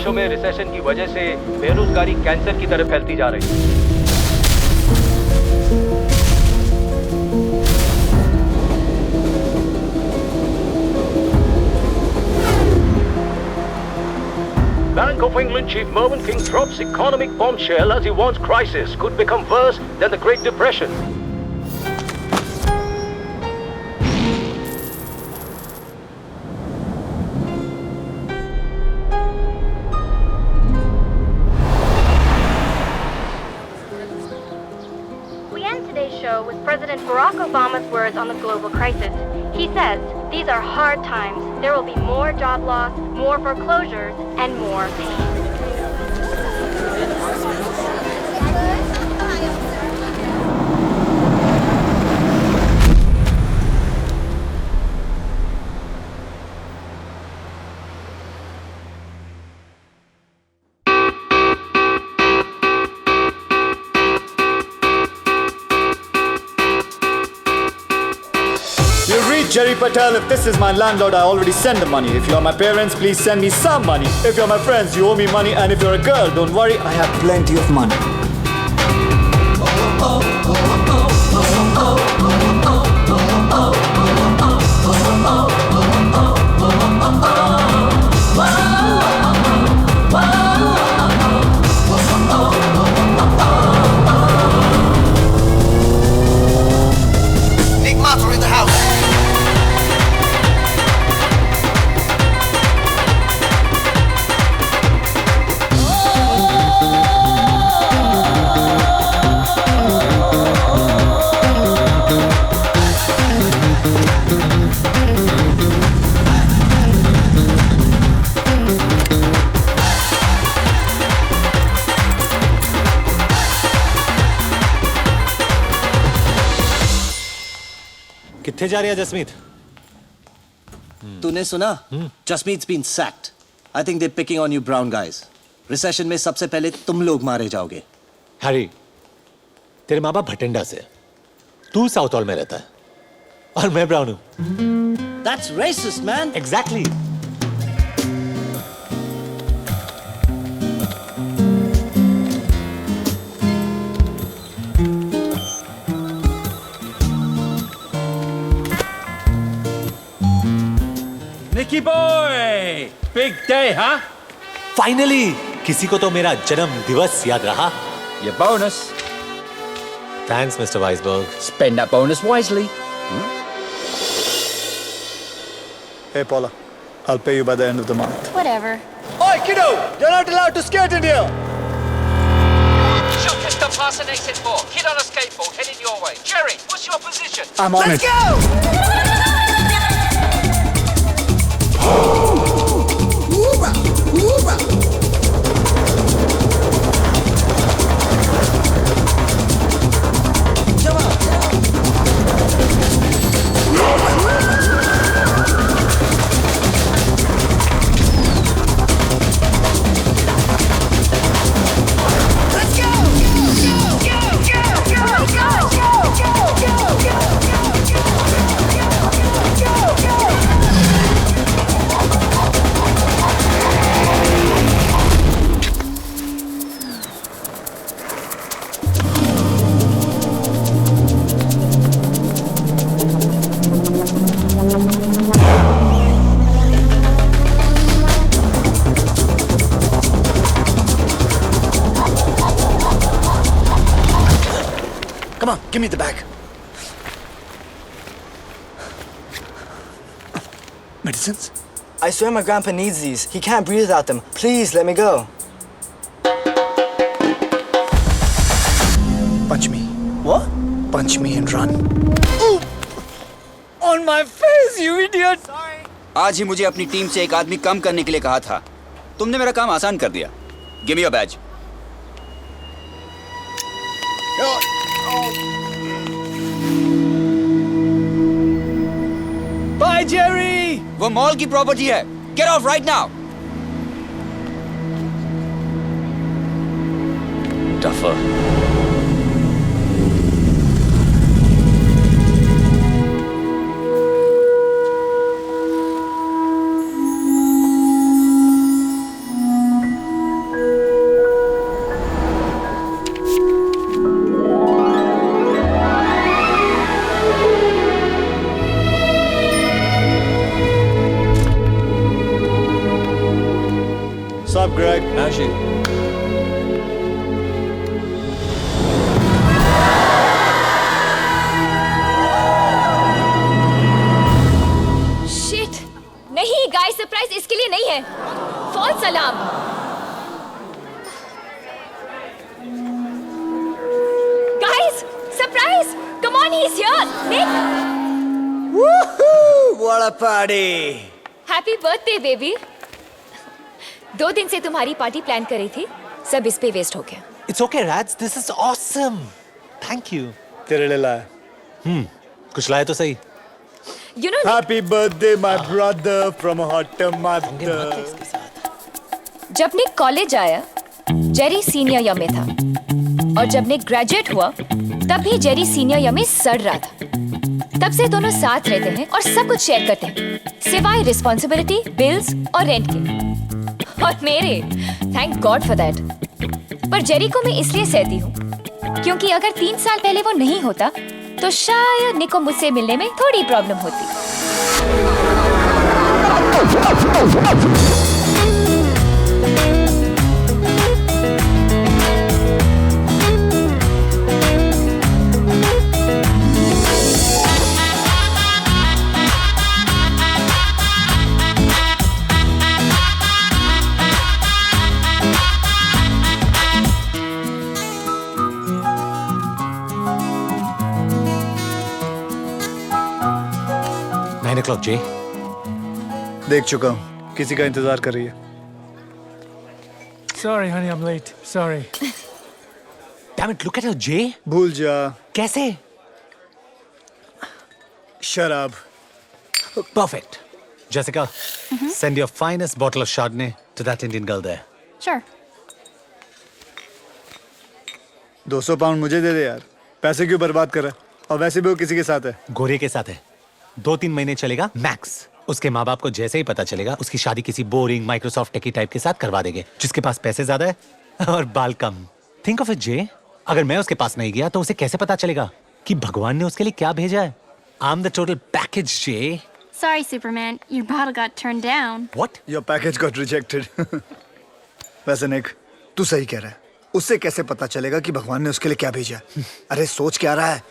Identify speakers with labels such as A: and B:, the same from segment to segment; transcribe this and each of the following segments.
A: देशों में रिसेशन की वजह से बेरोजगारी कैंसर की तरह फैलती जा रही है। Bank of England Chief Mervyn King drops economic bombshell as he warns crisis could become worse than the Great Depression.
B: We end today's show with President Barack Obama's words on the global crisis. He says, "These are hard times. There will be more job loss, more foreclosures, and more pain."
C: You read Jerry Patel. If this is my landlord, I already send the money. If you're my parents, please send me some money. If you're my friends, you owe me money. And if you're a girl, don't worry, I have plenty of money.
D: Nick Matter in the house.
E: कित्थे जा रही है जसमीत?
F: तूने सुना? Jasmeet's been sacked. I think they're picking on you brown guys. Recession में सबसे पहले तुम लोग मारे जाओगे.
E: हैरी, तेरे माँ बाप भटिंडा से, तू साउथ हॉल में रहता है, और मैं ब्राउन हूँ.
F: That's racist, man.
E: Exactly.
G: Nicky boy, big day, huh?
E: Finally, किसी को तो मेरा जन्म दिवस याद रहा.
G: Your bonus.
E: Thanks, Mr. Weisberg.
G: Spend that bonus wisely.
C: Hey, Paula, I'll pay you by the end of the month.
B: Whatever.
C: Oi, kiddo! You're not allowed to skate in here!
H: Shotgun stop past an exit 4. Kid on a skateboard heading your way. Jerry, what's your position?
C: I'm on it.
F: Come on, give me the bag. Medicines?
I: I swear my grandpa needs these. He can't breathe without them. Please, let me go.
C: Punch me.
I: What?
C: Punch me and run.
F: On my face, you idiot!
J: आज ही मुझे अपनी team से एक आदमी कम करने के लिए कहा था. तुमने मेरा काम आसान कर दिया. Give me your badge.
F: Bye, Jerry!
J: वो मॉल की प्रॉपर्टी है. Get off right now.
E: Duffer.
K: on, he's here. Nick,
I: What a party!
K: happy birthday, baby. 2 दिन से तुम्हारी पार्टी प्लान करी थी, सब इस पे वेस्ट हो गया.
E: It's okay, Rats. This is awesome. Thank you.
C: तेरे लिए लाया.
E: कुछ लाए तो सही.
K: You know,
C: Happy birthday, my brother, from a hot mother.
K: जब निक कॉलेज आया, जेरी सीनियर ईयर में था. और जब निक ग्रेजुएट हुआ, तब भी जेरी सीनियर ईयर में सड़ रहा था. तब से दोनों साथ रहते हैं और सब कुछ शेयर करते हैं, सिवाय रिस्पॉन्सिबिलिटी, बिल्स और रेंट के. और मेरे, थैंक गॉड फॉर दैट. पर जेरी को मैं इसलिए सहती हूँ, क्योंकि अगर 3 साल पहले वो नहीं होता, तो शायद निक को मुझसे मिलने में थोड़ी प्रॉब्लम होती.
E: o'clock, Jay.
C: देख चुका हूँ, किसी का इंतजार कर रही है.
G: Sorry, honey, I'm late. Sorry.
E: Damn it, look at her, Jay.
C: भूल जा.
E: कैसे?
C: शराब.
E: Perfect. Jessica, send your finest bottle of Chardonnay to that Indian girl there.
B: Sure.
C: 200 pound मुझे दे दे यार. पैसे क्यों बर्बाद कर रहा है? और वैसे भी वो किसी के साथ है.
E: गोरे के साथ है. 2-3 महीने चलेगा मैक्स. उसके माँ बाप को जैसे ही पता चलेगा, उसकी शादी किसी बोरिंग माइक्रोसॉफ्ट टेकी टाइप के साथ करवा देंगे, जिसके पास पैसे ज्यादा है और बाल कम. थिंक ऑफ इट जे, अगर मैं उसके पास नहीं गया तो उसे कैसे पता चलेगा कि भगवान ने उसके लिए क्या भेजा है? I am the total package J.
B: Sorry, Superman. Your bottle got turned down.
E: What?
C: Your package got rejected. वैसे निक, तू सही कह रहा है. उससे कैसे पता चलेगा कि भगवान ने उसके लिए क्या भेजा? अरे सोच क्या रहा है?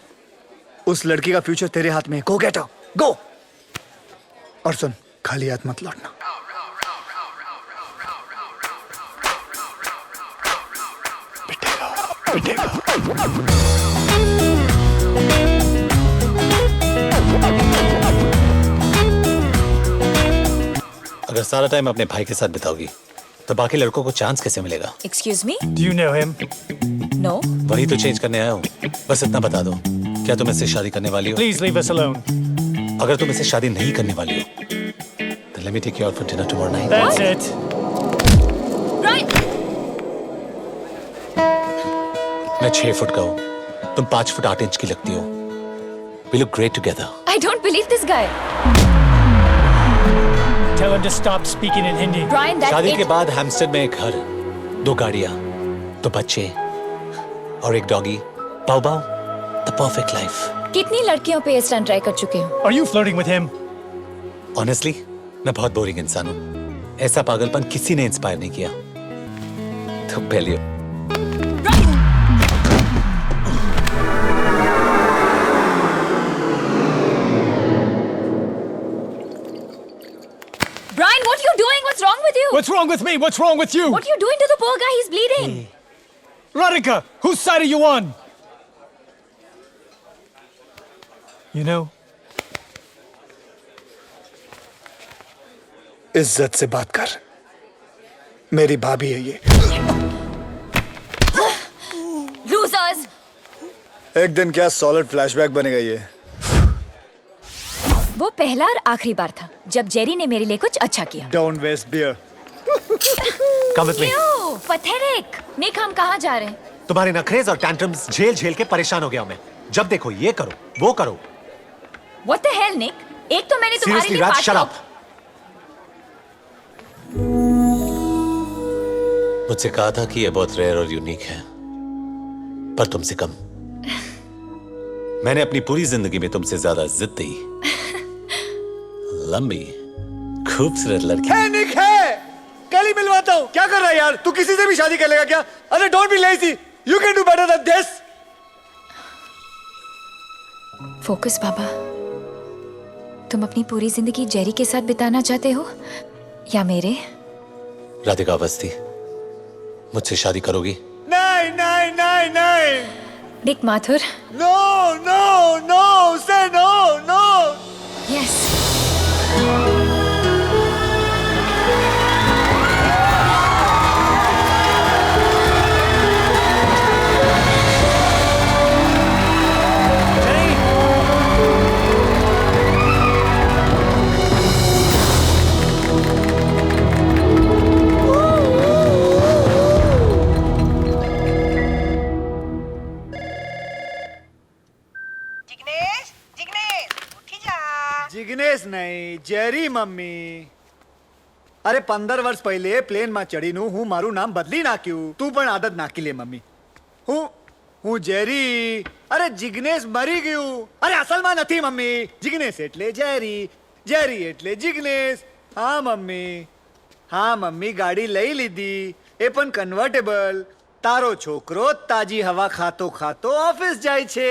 C: उस लड़की का फ्यूचर तेरे हाथ में है. Go get her. Go. और सुन, खाली हाथ मत लौटना.
E: अगर सारा टाइम अपने भाई के साथ बिताओगी तो बाकी लड़कों को चांस कैसे मिलेगा?
K: Excuse me?
G: Do you know him?
K: No.
E: वही तो चेंज करने आया हूँ. बस इतना बता दो, क्या तुम इससे शादी करने वाली हो?
G: Please leave us alone.
E: अगर तुम इससे शादी नहीं करने वाली हो, then let me take you out for dinner tomorrow night.
G: That's it.
K: Right.
E: मैं 6 फुट का हूँ, तुम 5 फुट 8 इंच की लगती हो. We look great together.
K: I don't believe this guy.
G: Tell him to stop speaking in Hindi.
K: Brian, that's
E: शादी
K: it.
E: के बाद हैम्स्टर में एक घर, 2 गाड़ियाँ, 2 बच्चे और एक डॉगी. बाउ बाउ, the perfect life.
K: कितनी लड़कियों पे इस रन ट्राई कर चुके हो?
G: Are you flirting with him?
E: Honestly, मैं बहुत बोरिंग इंसान हूँ. ऐसा पागलपन किसी ने इंस्पायर नहीं किया. तो बेलियो.
K: Brian, what are you doing? What's wrong with you?
G: What's wrong with me? What's wrong with you?
K: What are you doing to the poor guy? He's bleeding.
G: Radhika, whose side are you on? You know,
C: इज्जत से बात कर. मेरी भाभी है ये.
K: Losers.
C: एक दिन क्या सॉलिड फ्लैशबैक बनेगा ये.
K: वो पहला और आखिरी बार था जब जेरी ने मेरे लिए कुछ अच्छा किया.
C: Don't waste beer.
E: Come with me.
K: Ew, pathetic. निक, हम कहाँ जा रहे हैं?
E: तुम्हारे नखरेज और टैंट्रम्स झेल झेल के परेशान हो गया हूं मैं. जब देखो ये करो, वो करो.
K: What the hell, Nick? एक तो मैंने तुम्हारे
E: Seriously,
K: लिए
E: Raj,
K: पार्टी
E: shut up. मुझसे कहा था कि ये बहुत रेयर और यूनिक है, पर तुमसे कम. मैंने अपनी पूरी जिंदगी में तुमसे ज्यादा जिद दी. लंबी, खूबसूरत लड़की.
C: है निक है. कल ही मिलवाता हूँ. क्या कर रहा है यार? तू किसी से भी शादी कर लेगा क्या? अरे don't be lazy. You can do better than this.
K: Focus बाबा. तुम अपनी पूरी जिंदगी जेरी के साथ बिताना चाहते हो या मेरे?
E: राधिका अवस्थी, मुझसे शादी करोगी?
C: नहीं नहीं नहीं नहीं.
K: Dick Mathur.
C: No no no say no no
K: Yes.
C: Jignesh नहीं जेरी मम्मी अरे 15 વર્ષ પહેલે પ્લેનમાં ચડીનું હું મારું નામ બદલી નાખ્યું તું પણ આદત નાખી લે મમ્મી હું જેરી અરે જિગ્નેશ મરી ગયું અરે અસલમાં નથી મમ્મી જિગ્નેશ એટલે જેરી જેરી એટલે જિગ્નેશ હા મમ્મી ગાડી લઈ લીધી એ પણ કન્વર્ટેબલ તારો છોકરો તાજી હવા ખાતો ખાતો ઓફિસ જાય છે